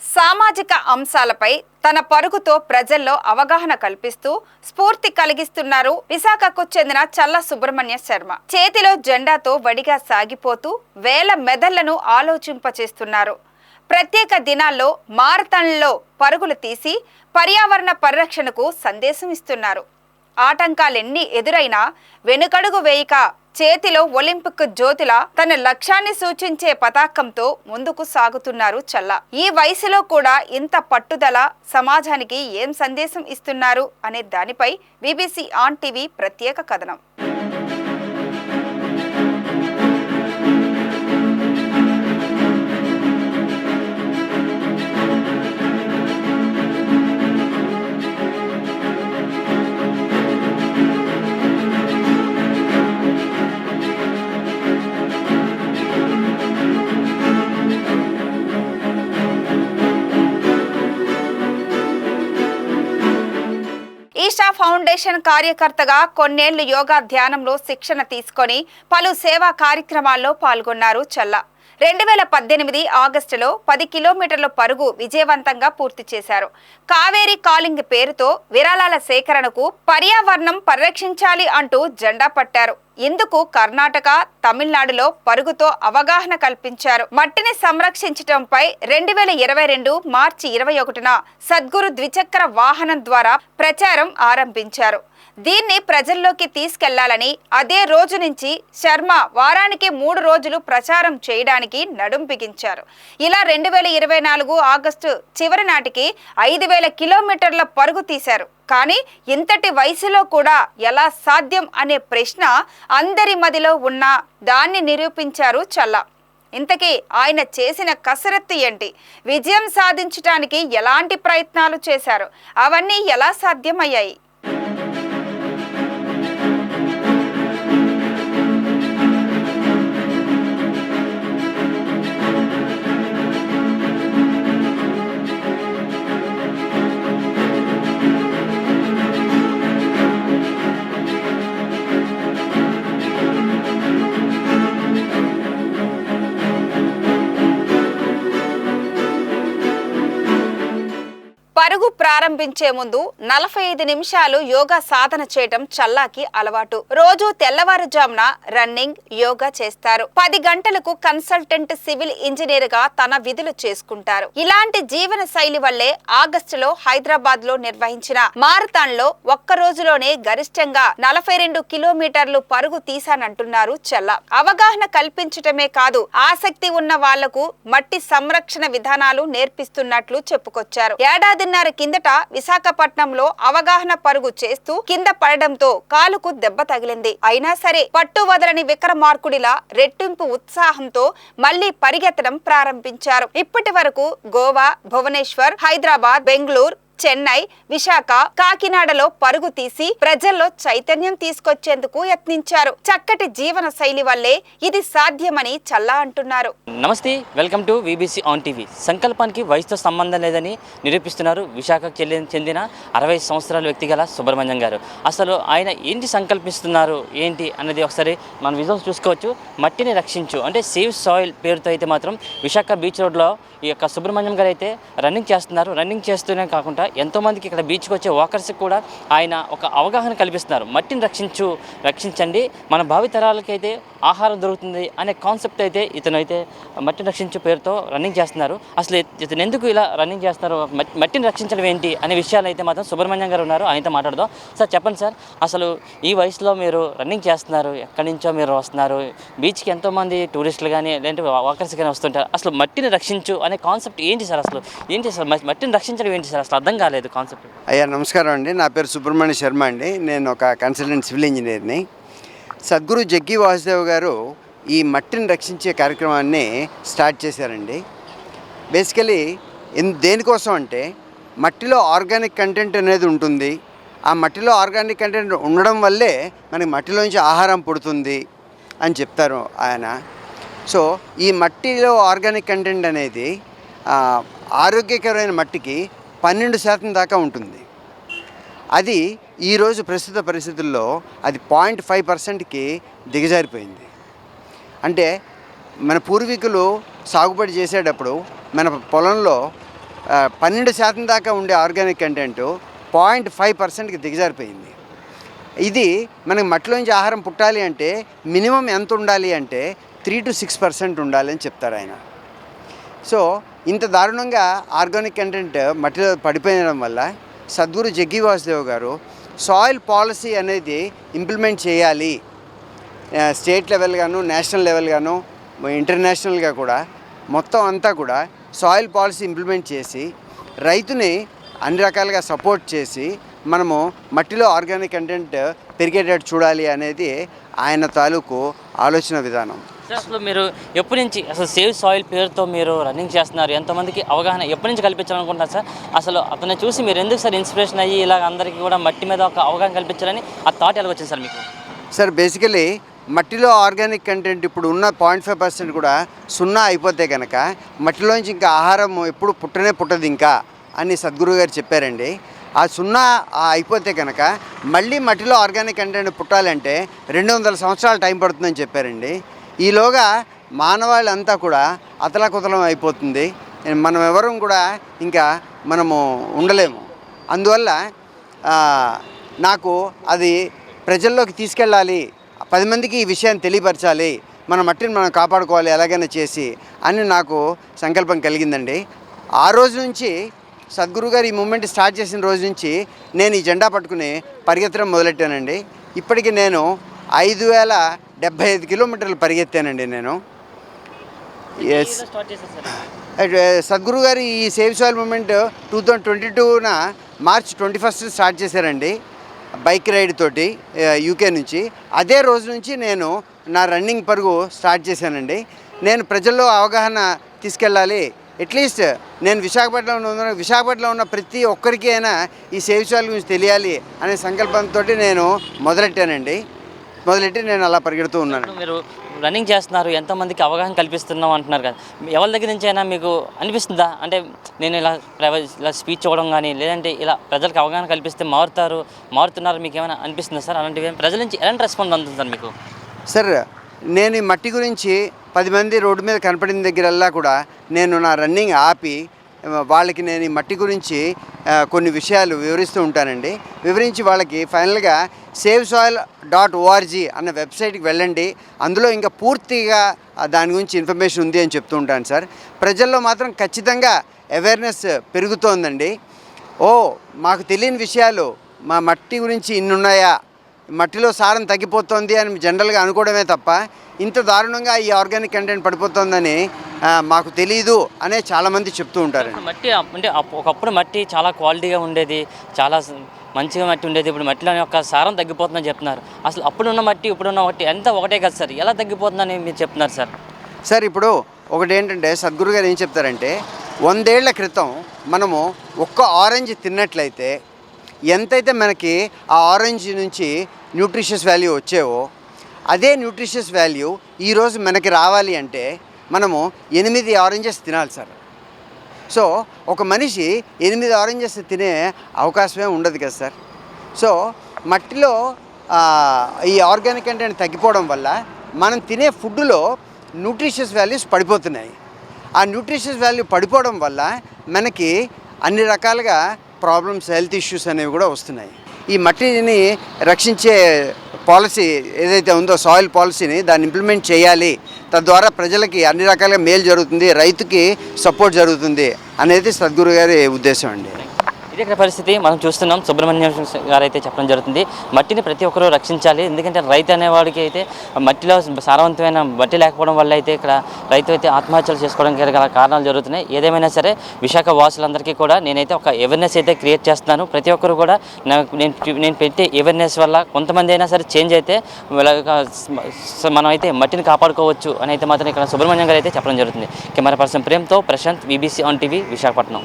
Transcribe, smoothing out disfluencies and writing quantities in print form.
సామాజిక అంశాలపై తన పరుగుతో ప్రజల్లో అవగాహన కల్పిస్తూ స్ఫూర్తి కలిగిస్తున్నారు విశాఖకు చెందిన చల్ల సుబ్రహ్మణ్య శర్మ. చేతిలో జెండాతో వడిగా సాగిపోతూ వేల మెదళ్లను ఆలోచింపచేస్తున్నారు. ప్రత్యేక దినాల్లో మారథాన్లలో పరుగులు తీసి పర్యావరణ పరిరక్షణకు సందేశం ఇస్తున్నారు. ఆటంకాలెన్ని ఎదురైనా వెనుకడుగు వేయక చేతిలో ఒలింపిక్ జ్యోతిలా తన లక్ష్యాన్ని సూచించే పతాకంతో ముందుకు సాగుతున్నారు చల్ల. ఈ వయసులో కూడా ఇంత పట్టుదల సమాజానికి ఏం సందేశం ఇస్తున్నారు అనే దానిపై బీబీసీ ఆన్ టీవీ ప్రత్యేక కథనం. ఈషా ఫౌండేషన్ కార్యకర్తగా కొన్నేళ్లు యోగా ధ్యానంలో శిక్షణ తీసుకొని పలు సేవా కార్యక్రమాల్లో పాల్గొన్నారు చల్ల. 2018 ఆగస్టులో 10 కిలోమీటర్ల పరుగు విజయవంతంగా పూర్తి చేశారు. కావేరీ కాలింగ్ పేరుతో విరాళాల సేకరణకు పర్యావరణం పరిరక్షించాలి అంటూ జెండా పట్టారు. ఇందుకు కర్ణాటక, తమిళనాడులో పరుగుతో అవగాహన కల్పించారు. మట్టిని సంరక్షించడంపై 2022 మార్చి 21న సద్గురు ద్విచక్ర వాహనం ద్వారా ప్రచారం ఆరంభించారు. దీన్ని ప్రజల్లోకి తీసుకెళ్లాలని అదే రోజు నుంచి శర్మ వారానికి 3 రోజులు ప్రచారం చేయడానికి నడుం బిగించారు. ఇలా 2024 ఆగస్టు చివరి నాటికి 5000 కిలోమీటర్ల పరుగు తీశారు. కానీ ఇంతటి వయసులో కూడా ఎలా సాధ్యం అనే ప్రశ్న అందరి మదిలో ఉన్నా దాన్ని నిరూపించారు చల్ల. ఇంతకీ ఆయన చేసిన కసరత్తు ఏంటి? విజయం సాధించడానికి ఎలాంటి ప్రయత్నాలు చేశారు? అవన్నీ ఎలా సాధ్యమయ్యాయి? పరుగు ప్రారంభించే ముందు 45 నిమిషాలు యోగా సాధన చేయటం చల్లాకి అలవాటు. రోజు తెల్లవారుజామున రన్నింగ్, యోగా చేస్తారు. 10 గంటలకు కన్సల్టెంట్ సివిల్ ఇంజనీర్ గా తన విధులు చేసుకుంటారు. ఇలాంటి జీవన శైలి వల్లే ఆగస్టులో హైదరాబాద్ లో నిర్వహించిన మారథాన్ లో ఒక్క రోజులోనే గరిష్టంగా 42 కిలోమీటర్లు పరుగు తీశానంటున్నారు చల్ల. అవగాహన కల్పించటమే కాదు, ఆసక్తి ఉన్న వాళ్లకు మట్టి సంరక్షణ విధానాలు నేర్పిస్తున్నట్లు చెప్పుకొచ్చారు. ఏడాదిన్నర కిందట విశాఖపట్నంలో అవగాహన పరుగు చేస్తూ కింద పడడంతో కాలుకు దెబ్బ తగిలింది. అయినా సరే పట్టు వదలని విక్రమార్కుడిలా రెట్టింపు ఉత్సాహంతో మళ్లీ పరిగెత్తడం ప్రారంభించారు. ఇప్పటి వరకు గోవా, భువనేశ్వర్, హైదరాబాద్, బెంగళూరు, చెన్నై, విశాఖ, కాకినాడలో పరుగు తీసి ప్రజల్లో చైతన్యం తీసుకొచ్చేందుకు యత్నించారు. చక్కటి జీవన శైలి వల్లే ఇది సాధ్యమని చల్లా అంటున్నారు. నమస్తే, welcome to BBC on TV. సంకల్పానికి వయసుతో సంబంధం లేదని నిరూపిస్తున్నారు విశాఖకు చెందిన 60 సంవత్సరాల వ్యక్తి గల సుబ్రహ్మణ్యం గారు. అసలు ఆయన ఏంటి సంకల్పిస్తున్నారు ఏంటి అన్నది ఒకసారి మన విజువల్స్ చూసుకోవచ్చు. మట్టిని రక్షించు అంటే సేవ్ సాయిల్ పేరుతో అయితే మాత్రం విశాఖ బీచ్ రోడ్లో ఈ యొక్క సుబ్రహ్మణ్యం గారు అయితే రన్నింగ్ చేస్తున్నారు. రన్నింగ్ చేస్తూనే కాకుండా ఎంతోమందికి ఇక్కడ బీచ్కి వచ్చే వాకర్స్కి కూడా ఆయన ఒక అవగాహన కల్పిస్తున్నారు. మట్టిని రక్షించండి, మన భావితరాలకైతే ఆహారం దొరుకుతుంది అనే కాన్సెప్ట్ అయితే ఇతనైతే మట్టిని రక్షించే పేరుతో రన్నింగ్ చేస్తున్నారు. అసలు ఇతను ఎందుకు ఇలా రన్నింగ్ చేస్తున్నారు, మట్టిని రక్షించడం ఏంటి అనే విషయాలు అయితే మాత్రం సుబ్రహ్మణ్యం గారు ఉన్నారు, ఆయనతో మాట్లాడదాం. సార్ చెప్పండి సార్, అసలు ఈ వయసులో మీరు రన్నింగ్ చేస్తున్నారు, ఎక్కడి నుంచో మీరు వస్తున్నారు, బీచ్కి ఎంతోమంది టూరిస్టులు కానీ లేదంటే వాకర్స్ కానీ వస్తుంటారు. అసలు మట్టిని రక్షించు అనే కాన్సెప్ట్ ఏంటి సార్? అసలు ఏంటి సార్ మట్టిని రక్షించడం ఏంటి సార్? అసలు అర్థం కాలేదు కాన్సెప్ట్. అయ్యా నమస్కారం అండి, నా పేరు సుబ్రహ్మణ్య శర్మ అండి. నేను ఒక కన్సల్టెంట్ సివిల్ ఇంజనీర్ని. సద్గురు జగ్గి వాసుదేవ్ గారు ఈ మట్టిని రక్షించే కార్యక్రమాన్ని స్టార్ట్ చేశారండి. బేసికలీ దేనికోసం అంటే మట్టిలో ఆర్గానిక్ కంటెంట్ అనేది ఉంటుంది. ఆ మట్టిలో ఆర్గానిక్ కంటెంట్ ఉండడం వల్లే మనకి మట్టిలోంచి ఆహారం పుడుతుంది అని చెప్తారు ఆయన. సో ఈ మట్టిలో ఆర్గానిక్ కంటెంట్ అనేది ఆరోగ్యకరమైన మట్టికి 12% దాకా ఉంటుంది. అది ఈరోజు ప్రస్తుత పరిస్థితుల్లో అది 0.5%కి దిగజారిపోయింది. అంటే మన పూర్వీకులు సాగుబడి చేసేటప్పుడు మన పొలంలో 12% దాకా ఉండే ఆర్గానిక్ కంటెంట్ 0.5%కి దిగజారిపోయింది. ఇది మనకి మట్టిలోంచి ఆహారం పుట్టాలి అంటే మినిమం ఎంత ఉండాలి అంటే 3 to 6% ఉండాలి అని చెప్తారు ఆయన. సో ఇంత దారుణంగా ఆర్గానిక్ కంటెంట్ మట్టిలో పడిపోయడం వల్ల సద్గురు జగ్గి వాసుదేవ్ గారు సాయిల్ పాలసీ అనేది ఇంప్లిమెంట్ చేయాలి, స్టేట్ లెవెల్ గాను, నేషనల్ లెవెల్ గాను, ఇంటర్నేషనల్గా కూడా మొత్తం అంతా కూడా సాయిల్ పాలసీ ఇంప్లిమెంట్ చేసి రైతుని అన్ని రకాలుగా సపోర్ట్ చేసి మనము మట్టిలో ఆర్గానిక్ కంటెంట్ పెరిగేటట్టు చూడాలి అనేది ఆయన తాలూకు ఆలోచన విధానం. సార్ అసలు మీరు ఎప్పటి నుంచి అసలు సేవ్ సాయిల్ పేరుతో మీరు రన్నింగ్ చేస్తున్నారు, ఎంతమందికి అవగాహన ఎప్పటి నుంచి కల్పించాలనుకుంటున్నారు సార్? అసలు అతన్ని చూసి మీరు ఎందుకు సార్ ఇన్స్పిరేషన్ అయ్యి ఇలా అందరికీ కూడా మట్టి మీద ఒక అవగాహన కల్పించాలని ఆ థాట్ ఎలా వచ్చింది సార్ మీకు? సార్ బేసికలీ మట్టిలో ఆర్గానిక్ కంటెంట్ ఇప్పుడు ఉన్న 0.5% కూడా సున్నా అయిపోతే కనుక మట్టిలోంచి ఇంకా ఆహారం ఎప్పుడు పుట్టదు ఇంకా అని సద్గురు గారు చెప్పారండి. ఆ సున్నా అయిపోతే కనుక మళ్ళీ మట్టిలో ఆర్గానిక్ కంటెంట్ పుట్టాలంటే 200 సంవత్సరాలు టైం పడుతుందని చెప్పారండి. ఈలోగా మానవాళ్ళంతా కూడా అతలాకుతలం అయిపోతుంది, మనం ఎవరం కూడా ఇంకా మనము ఉండలేము. అందువల్ల నాకు అది ప్రజల్లోకి తీసుకెళ్ళాలి, 10 మందికి ఈ విషయాన్ని తెలియపరచాలి, మన మట్టిని మనం కాపాడుకోవాలి ఎలాగైనా చేసి అని నాకు సంకల్పం కలిగిందండి. ఆ రోజు నుంచి సద్గురు గారు ఈ మూమెంట్ స్టార్ట్ చేసిన రోజు నుంచి నేను ఈ జెండా పట్టుకుని పరిగెత్తడం మొదలెట్టానండి. ఇప్పటికి నేను 5075 కిలోమీటర్లు పరిగెత్తానండి నేను. ఎస్, సద్గురు గారు ఈ సేవ్ సాయిల్ మూమెంట్ 2022న మార్చ్ 21 స్టార్ట్ చేశారండి బైక్ రైడ్ తోటి యూకే నుంచి. అదే రోజు నుంచి నేను నా రన్నింగ్ పరుగు స్టార్ట్ చేశానండి. నేను ప్రజల్లో అవగాహన తీసుకెళ్ళాలి, అట్లీస్ట్ నేను విశాఖపట్నంలో ఉన్న ప్రతి ఒక్కరికి అయినా ఈ సేవ్ సాయిల్ గురించి తెలియాలి అనే సంకల్పంతో నేను మొదలెట్టి నేను అలా పరిగెడుతూ ఉన్నాను. మీరు రన్నింగ్ చేస్తున్నారు, ఎంతోమందికి అవగాహన కల్పిస్తున్నాం అంటున్నారు కదా, ఎవరి దగ్గర నుంచి అయినా మీకు అనిపిస్తుందా అంటే నేను ఇలా స్పీచ్ ఇవ్వడం కానీ లేదంటే ఇలా ప్రజలకు అవగాహన కల్పిస్తే మారుతున్నారు మీకు ఏమైనా అనిపిస్తుందా సార్? అలాంటివి ప్రజల నుంచి ఎలాంటి రెస్పాన్స్ అందుతుంది సార్ మీకు? సార్ నేను ఈ మట్టి గురించి 10 మంది రోడ్డు మీద కనపడిన దగ్గరల్లా కూడా నేను నా రన్నింగ్ ఆపి వాళ్ళకి నేను ఈ మట్టి గురించి కొన్ని విషయాలు వివరిస్తూ ఉంటానండి. వివరించి వాళ్ళకి ఫైనల్గా savessoil.org అన్న వెబ్సైట్కి వెళ్ళండి, అందులో ఇంకా పూర్తిగా దాని గురించి ఇన్ఫర్మేషన్ ఉంది అని చెప్తూ ఉంటాను సార్. ప్రజల్లో మాత్రం ఖచ్చితంగా అవేర్నెస్ పెరుగుతోందండి. మాకు తెలియని విషయాలు, మా మట్టి గురించి ఇన్ని ఉన్నాయా, మట్టిలో సారం తగ్గిపోతుంది అని జనరల్గా అనుకోవడమే తప్ప ఇంత దారుణంగా ఈ ఆర్గానిక్ కంటెంట్ పడిపోతుందని మాకు తెలియదు అనే చాలామంది చెప్తూ ఉంటారండి. మట్టి అంటే ఒకప్పుడు మట్టి చాలా క్వాలిటీగా ఉండేది, చాలా మంచిగా మట్టి ఉండేది, ఇప్పుడు మట్టిలోని యొక్క సారం తగ్గిపోతుందని చెప్తున్నారు. అసలు అప్పుడున్న మట్టి ఇప్పుడున్న మట్టి ఎంత ఒకటే కదా సార్, ఎలా తగ్గిపోతుందని మీరు చెప్తున్నారు సార్? సార్ ఇప్పుడు ఒకటి ఏంటంటే సద్గురు గారు ఏం చెప్తారంటే 100 ఏళ్ల క్రితం మనము ఒక్క ఆరెంజ్ తిన్నట్లయితే ఎంతైతే మనకి ఆ ఆరెంజ్ నుంచి న్యూట్రిషియస్ వాల్యూ వచ్చేవో అదే న్యూట్రిషియస్ వాల్యూ ఈరోజు మనకి రావాలి అంటే మనము 8 ఆరెంజెస్ తినాలి సార్. సో ఒక మనిషి 8 ఆరెంజెస్ తినే అవకాశమే ఉండదు కదా సార్. సో మట్టిలో ఈ ఆర్గానిక్ కంటెంట్ తగ్గిపోవడం వల్ల మనం తినే ఫుడ్లో న్యూట్రిషియస్ వాల్యూస్ పడిపోతున్నాయి. ఆ న్యూట్రిషియస్ వాల్యూ పడిపోవడం వల్ల మనకి అన్ని రకాలుగా ప్రాబ్లమ్స్, హెల్త్ ఇష్యూస్ అనేవి కూడా వస్తున్నాయి. ఈ మట్టిని రక్షించే పాలసీ ఏదైతే ఉందో సాయిల్ పాలసీని దాన్ని ఇంప్లిమెంట్ చేయాలి, తద్వారా ప్రజలకి అన్ని రకాలుగా మేలు జరుగుతుంది, రైతుకి సపోర్ట్ జరుగుతుంది అనేది సద్గురు గారి ఉద్దేశం అండి. ఇదే ఇక్కడ పరిస్థితి మనం చూస్తున్నాం. సుబ్రహ్మణ్యం గారు అయితే చెప్పడం జరుగుతుంది, మట్టిని ప్రతి ఒక్కరూ రక్షించాలి, ఎందుకంటే రైతు అనేవాడికి అయితే మట్టిలో సారవంతమైన మట్టి లేకపోవడం వల్ల అయితే ఇక్కడ రైతు అయితే ఆత్మహత్యలు చేసుకోవడానికి గల కారణాలు జరుగుతున్నాయి. ఏదేమైనా సరే విశాఖ వాసులందరికీ కూడా నేనైతే ఒక అవేర్నెస్ అయితే క్రియేట్ చేస్తున్నాను. ప్రతి ఒక్కరు కూడా నేను పెట్టే అవేర్నెస్ వల్ల కొంతమంది అయినా సరే చేంజ్ అయితే మనం అయితే మట్టిని కాపాడుకోవచ్చు అని అయితే మాత్రం ఇక్కడ సుబ్రహ్మణ్యం గారు అయితే చెప్పడం జరుగుతుంది. కెమెరా పర్సన్ ప్రేమ్తో Prashanth, VBC on TV, Visakhapatnam.